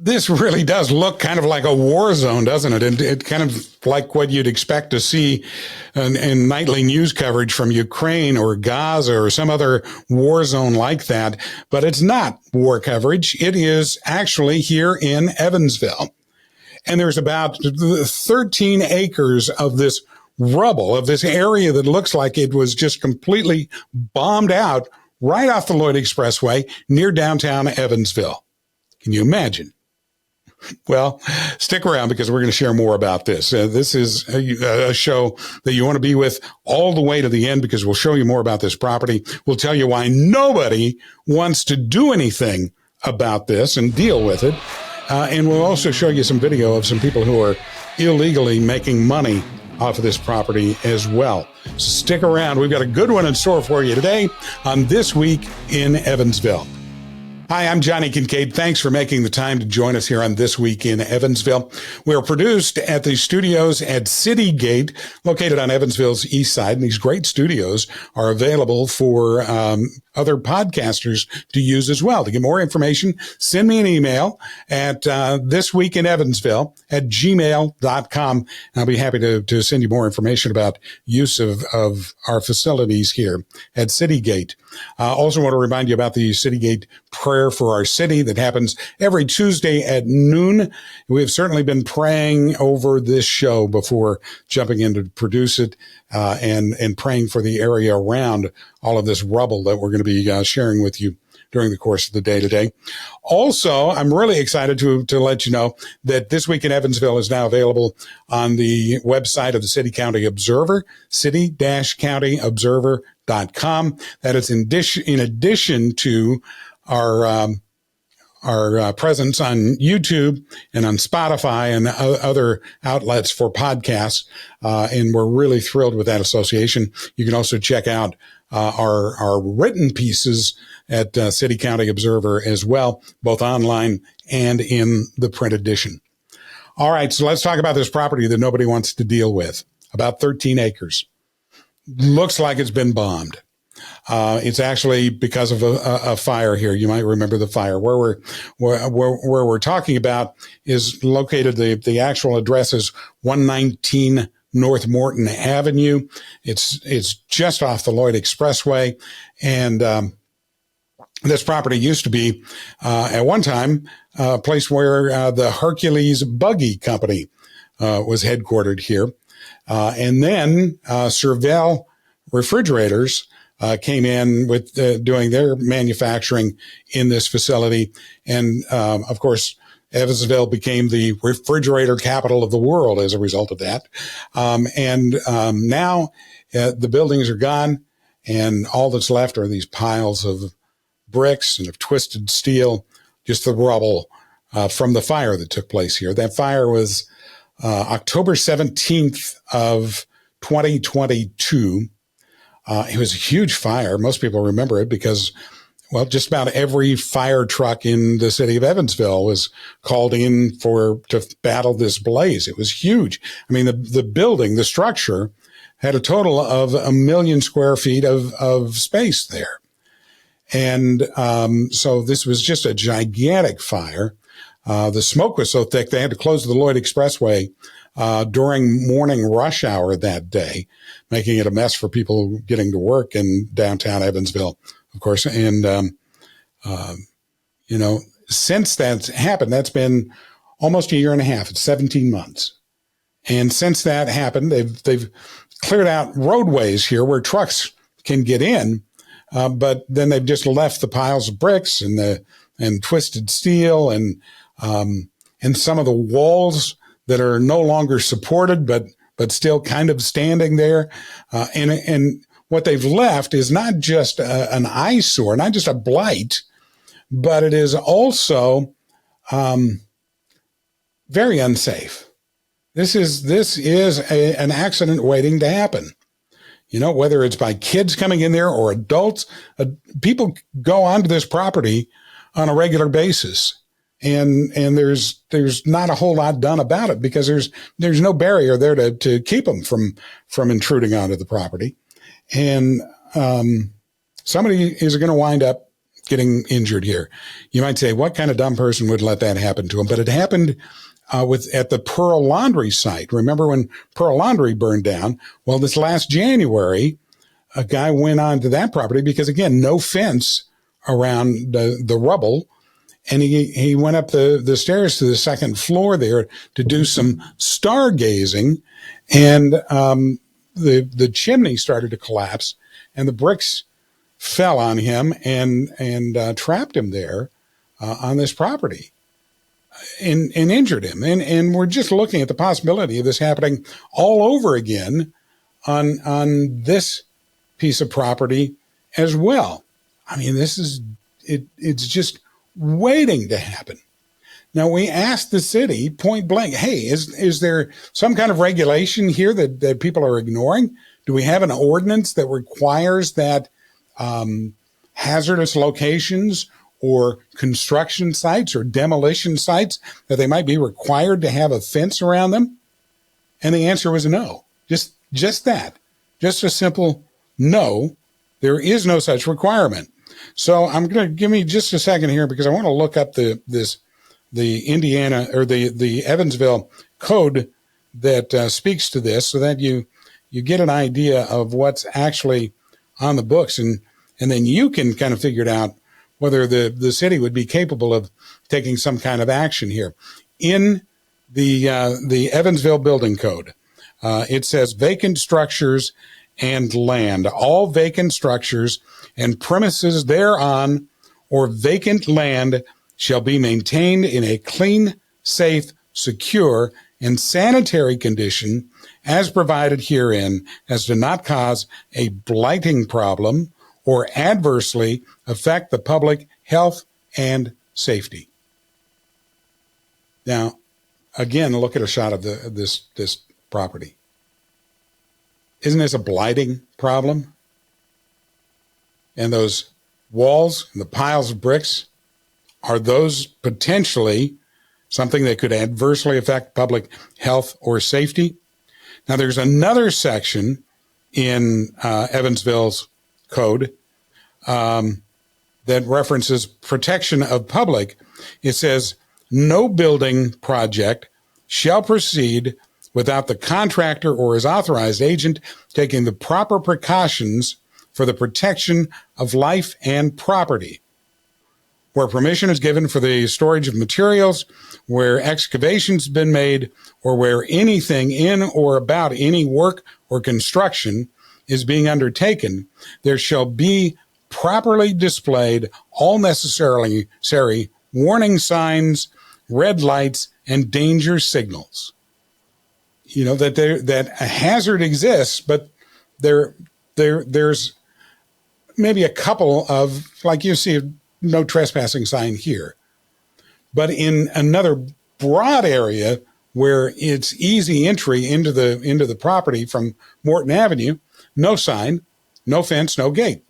This really does look kind of like a war zone, doesn't it? And it kind of like what you'd expect to see in nightly news coverage from Ukraine or Gaza or some other war zone like that. But it's not war coverage. It is actually here in Evansville. And there's about 13 acres of this rubble, of this area that looks like it was just completely bombed out right off the Lloyd Expressway near downtown Evansville. Can you imagine? Well, stick around because we're going to share more about this. This is a show that you want to be with all the way to the end because we'll show you more about this property. We'll tell you why nobody wants to do anything about this and deal with it. And we'll also show you some video of some people who are illegally making money off of this property as well. So stick around. We've got a good one in store for you today on This Week in Evansville. Hi, I'm Johnny Kincaid. Thanks for making the time to join us here on This Week in Evansville. We are produced at the studios at City Gate, located on Evansville's east side. And these great studios are available for other podcasters to use as well. To get more information, send me an email at thisweekinaevansville@gmail.com. I'll be happy to send you more information about use of our facilities here at City Gate. Also want to remind you about the City Gate Prayer for Our City that happens every Tuesday at noon. We have certainly been praying over this show before jumping in to produce it, and praying for the area around all of this rubble that we're going to be sharing with you during the course of the day today. Also, I'm really excited to let you know that This Week in Evansville is now available on the website of the City County Observer, city-countyobserver.com. That is in addition to our presence on YouTube and on Spotify and other outlets for podcasts. And we're really thrilled with that association. You can also check out our written pieces at City County Observer as well, both online and in the print edition. All right, so let's talk about this property that nobody wants to deal with. About 13 acres. Looks like it's been bombed. It's actually because of a fire here. You might remember the fire. Where we're talking about is located. The actual address is 119 North Morton Avenue. It's just off the Lloyd Expressway, and this property used to be at one time a place where the Hercules Buggy Company was headquartered here, and then Serval Refrigerators came in with doing their manufacturing in this facility. And, of course, Evansville became the refrigerator capital of the world as a result of that. Now the buildings are gone, and all that's left are these piles of bricks and of twisted steel, just the rubble from the fire that took place here. That fire was October 17th of 2022. It was a huge fire. Most people remember it because, well, just about every fire truck in the city of Evansville was called in to battle this blaze. It was huge. I mean, the building, the structure had a total of 1 million square feet of space there. And so this was just a gigantic fire. The smoke was so thick they had to close the Lloyd Expressway during morning rush hour that day, making it a mess for people getting to work in downtown Evansville, of course. And, since that's happened, that's been almost a year and a half. It's 17 months. And since that happened, they've cleared out roadways here where trucks can get in. But then they've just left the piles of bricks and twisted steel and some of the walls that are no longer supported, but still kind of standing there. And what they've left is not just an eyesore, not just a blight, but it is also very unsafe. This is an accident waiting to happen. You know, whether it's by kids coming in there or adults, people go onto this property on a regular basis. And there's not a whole lot done about it because there's no barrier there to keep them from intruding onto the property. And somebody is going to wind up getting injured here. You might say, what kind of dumb person would let that happen to him? But it happened at the Pearl Laundry site. Remember when Pearl Laundry burned down? Well, this last January, a guy went onto that property because, again, no fence around the rubble. And he went up the stairs to the second floor there to do some stargazing. And the chimney started to collapse, and the bricks fell on him and trapped him there on this property and injured him. And we're just looking at the possibility of this happening all over again on this piece of property as well. I mean, this is it's just waiting to happen. Now, we asked the city point blank, hey, is there some kind of regulation here that people are ignoring? Do we have an ordinance that requires that hazardous locations or construction sites or demolition sites, that they might be required to have a fence around them? And the answer was no. Just that. Just a simple no. There is no such requirement. So I'm going to give me just a second here because I want to look up the Indiana or the Evansville code that speaks to this, so that you get an idea of what's actually on the books, and then you can kind of figure it out whether the city would be capable of taking some kind of action here. In the Evansville Building Code, it says vacant structures and land. All vacant structures and premises thereon or vacant land shall be maintained in a clean, safe, secure, and sanitary condition as provided herein, as to not cause a blighting problem or adversely affect the public health and safety. Now, again, look at a shot of this property. Isn't this a blighting problem? And those walls and the piles of bricks, are those potentially something that could adversely affect public health or safety? Now, there's another section in Evansville's code that references protection of public. It says, no building project shall proceed without the contractor or his authorized agent taking the proper precautions for the protection of life and property. Where permission is given for the storage of materials, where excavations have been made, or where anything in or about any work or construction is being undertaken, there shall be properly displayed all necessary warning signs, red lights, and danger signals. You know, that a hazard exists, but there's maybe a couple of, like you see, no trespassing sign here. But in another broad area where it's easy entry into the property from Morton Avenue, no sign, no fence, no gate.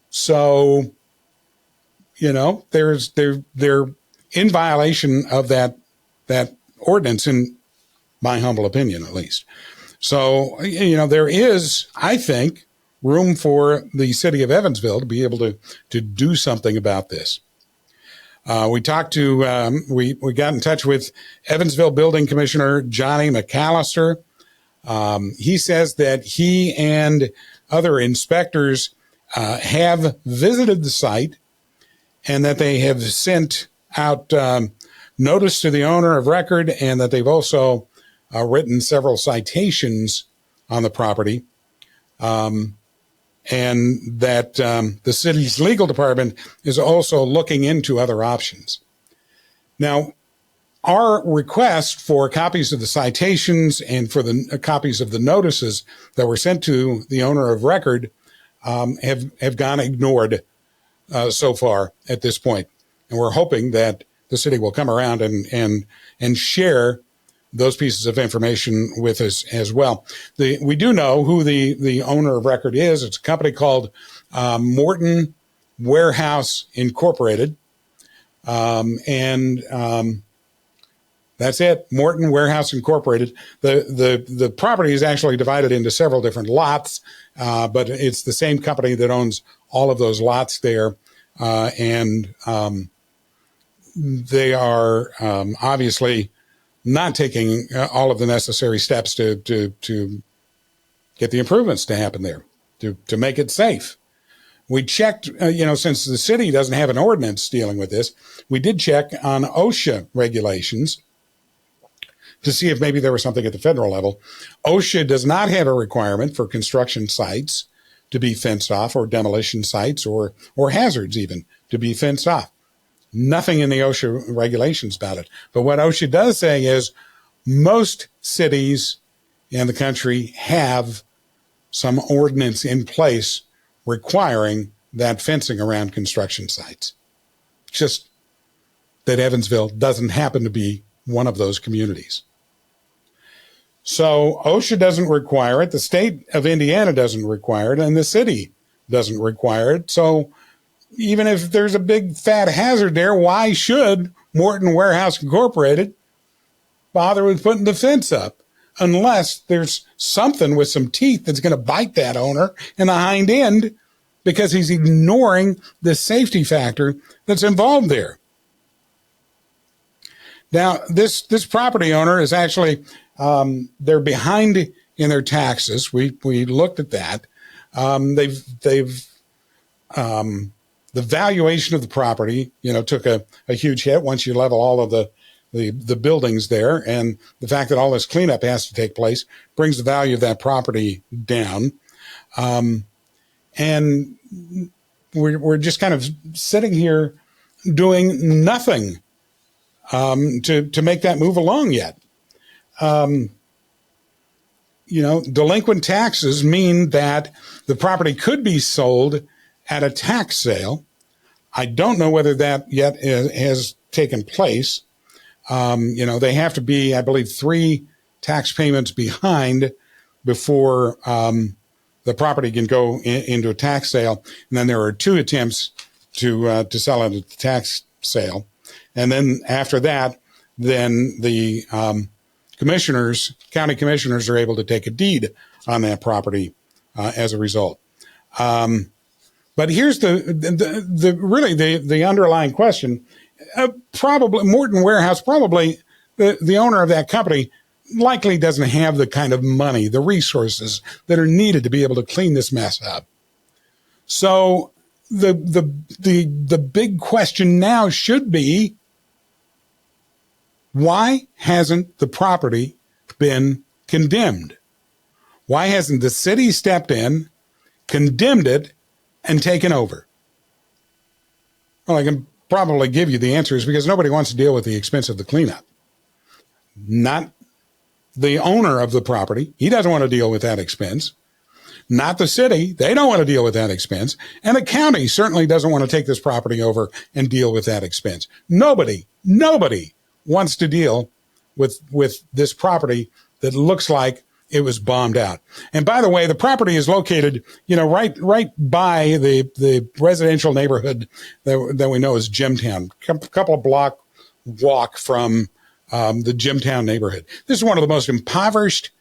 So, you know, they're in violation of that ordinance, in my humble opinion, at least. So, you know, there is, I think, room for the city of Evansville to be able to do something about this. We talked to, we got in touch with Evansville Building Commissioner Johnny McAllister. He says that he and other inspectors have visited the site and that they have sent out notice to the owner of record, and that they've also written several citations on the property. And that the city's legal department is also looking into other options. Now, our request for copies of the citations and for the copies of the notices that were sent to the owner of record have gone ignored so far at this point. And we're hoping that the city will come around and share those pieces of information with us as well. We do know who the owner of record is. It's a company called Morton Warehouse Incorporated. That's it, Morton Warehouse Incorporated. The property is actually divided into several different lots, but it's the same company that owns all of those lots there and they are obviously not taking all of the necessary steps to get the improvements to happen there, to make it safe. We checked, since the city doesn't have an ordinance dealing with this, we did check on OSHA regulations to see if maybe there was something at the federal level. OSHA does not have a requirement for construction sites to be fenced off, or demolition sites, or hazards even to be fenced off. Nothing in the OSHA regulations about it. But what OSHA does say is most cities in the country have some ordinance in place requiring that fencing around construction sites. Just that Evansville doesn't happen to be one of those communities. So OSHA doesn't require it, the state of Indiana doesn't require it, and the city doesn't require it. So even if there's a big fat hazard there, why should Morton Warehouse Incorporated bother with putting the fence up? Unless there's something with some teeth that's going to bite that owner in the hind end because he's ignoring the safety factor that's involved there. Now, this property owner is actually, they're behind in their taxes. We looked at that. The valuation of the property, took a huge hit once you level all of the buildings there, and the fact that all this cleanup has to take place brings the value of that property down. And we're just kind of sitting here doing nothing to make that move along yet. Delinquent taxes mean that the property could be sold at a tax sale. I don't know whether that yet has taken place. They have to be, I believe, 3 tax payments behind before the property can go into a tax sale. And then there are 2 attempts to sell it at the tax sale. And then after that, then the county commissioners are able to take a deed on that property as a result. But here's the underlying question. Probably Morton Warehouse, the owner of that company, likely doesn't have the kind of money, the resources that are needed to be able to clean this mess up. So the big question now should be, why hasn't the property been condemned? Why hasn't the city stepped in, condemned it, and taken over? Well, I can probably give you the answers because nobody wants to deal with the expense of the cleanup. Not the owner of the property. He doesn't want to deal with that expense. Not the city. They don't want to deal with that expense. And the county certainly doesn't want to take this property over and deal with that expense. Nobody wants to deal with this property that looks like it was bombed out. And by the way, the property is located, right by the residential neighborhood that we know as Jimtown, a couple of block walk from the Jimtown neighborhood. This is one of the most impoverished,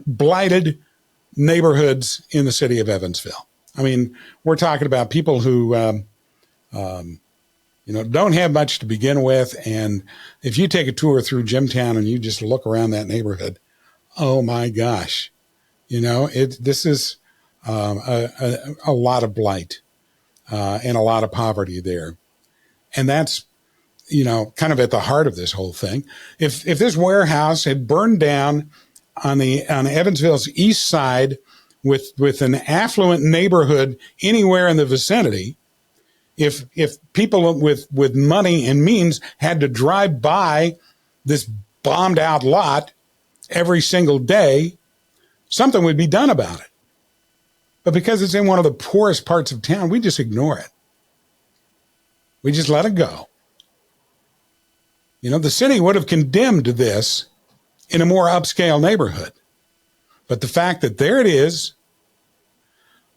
blighted neighborhoods in the city of Evansville. I mean, we're talking about people who, don't have much to begin with. And if you take a tour through Jimtown and you just look around that neighborhood, oh my gosh, this is a lot of blight and a lot of poverty there. And that's, kind of at the heart of this whole thing. If this warehouse had burned down on Evansville's east side with an affluent neighborhood anywhere in the vicinity, if people with money and means had to drive by this bombed out lot every single day, something would be done about it. But because it's in one of the poorest parts of town, we just ignore it. We just let it go. The city would have condemned this in a more upscale neighborhood. But the fact that there it is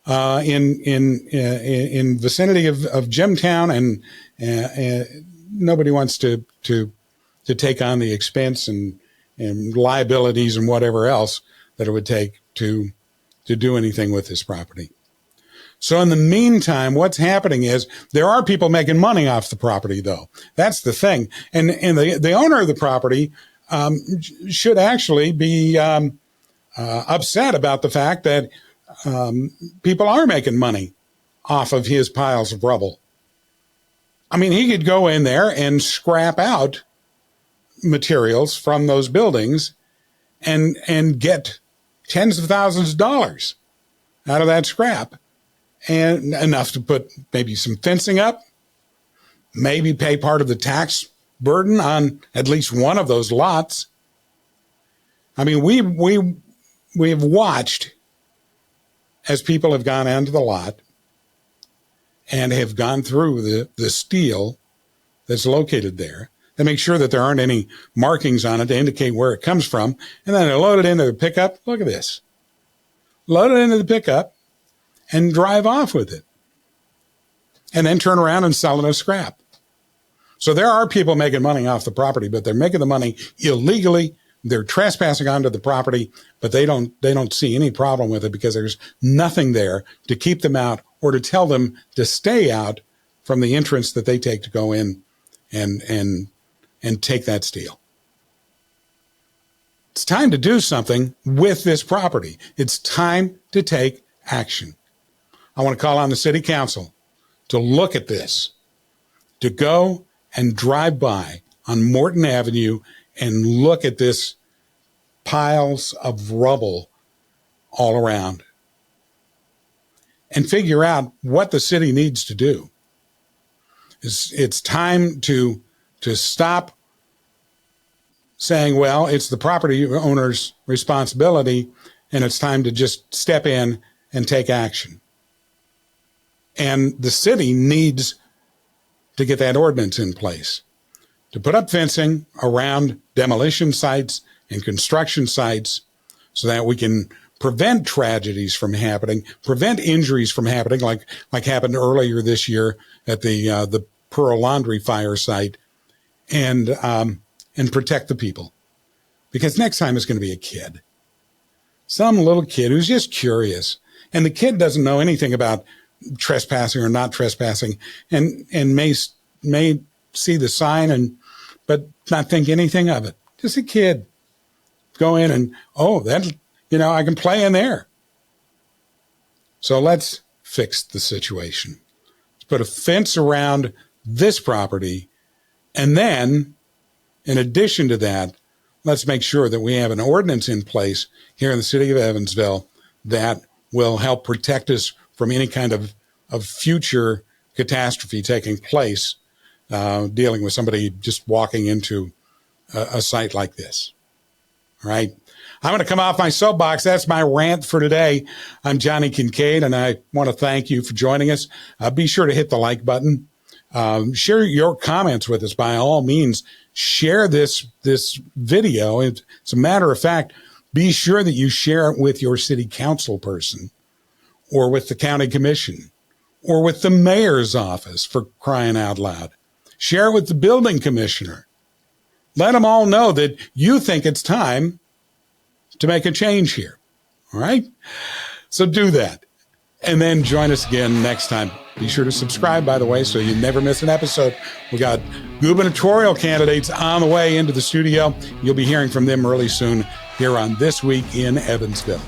in vicinity of Jimtown, and nobody wants to take on the expense and liabilities and whatever else that it would take to do anything with this property. So in the meantime, what's happening is there are people making money off the property, though. That's the thing. And the owner of the property should actually be upset about the fact that people are making money off of his piles of rubble. I mean, he could go in there and scrap out materials from those buildings and get tens of thousands of dollars out of that scrap, and enough to put maybe some fencing up, maybe pay part of the tax burden on at least one of those lots. I mean, we have watched as people have gone onto the lot and have gone through the steel that's located there. They make sure that there aren't any markings on it to indicate where it comes from, and then they load it into the pickup. Look at this. Load it into the pickup and drive off with it, and then turn around and sell it as scrap. So there are people making money off the property, but they're making the money illegally. They're trespassing onto the property, but they don't see any problem with it because there's nothing there to keep them out or to tell them to stay out from the entrance that they take to go in and take that steel. It's time to do something with this property. It's time to take action. I want to call on the city council to look at this, to go and drive by on Morton Avenue and look at this piles of rubble all around and figure out what the city needs to do. It's time to stop saying, well, it's the property owner's responsibility, and it's time to just step in and take action. And the city needs to get that ordinance in place, to put up fencing around demolition sites and construction sites so that we can prevent tragedies from happening, prevent injuries from happening, like happened earlier this year at the Pearl Laundry fire site, and protect the people. Because next time it's going to be a kid, some little kid who's just curious, and the kid doesn't know anything about trespassing or not trespassing, and may see the sign but not think anything of it. Just a kid. Go in and, I can play in there. So let's fix the situation. Let's put a fence around this property, and then, in addition to that, let's make sure that we have an ordinance in place here in the city of Evansville that will help protect us from any kind of future catastrophe taking place, dealing with somebody just walking into a site like this. All right. I'm going to come off my soapbox. That's my rant for today. I'm Johnny Kincaid, and I want to thank you for joining us. Be sure to hit the like button. Share your comments with us. By all means, share this video. As a matter of fact, be sure that you share it with your city council person, or with the county commission, or with the mayor's office, for crying out loud. Share it with the building commissioner. Let them all know that you think it's time to make a change here. All right? So do that. And then join us again next time. Be sure to subscribe, by the way, so you never miss an episode. We got gubernatorial candidates on the way into the studio. You'll be hearing from them really soon here on This Week in Evansville.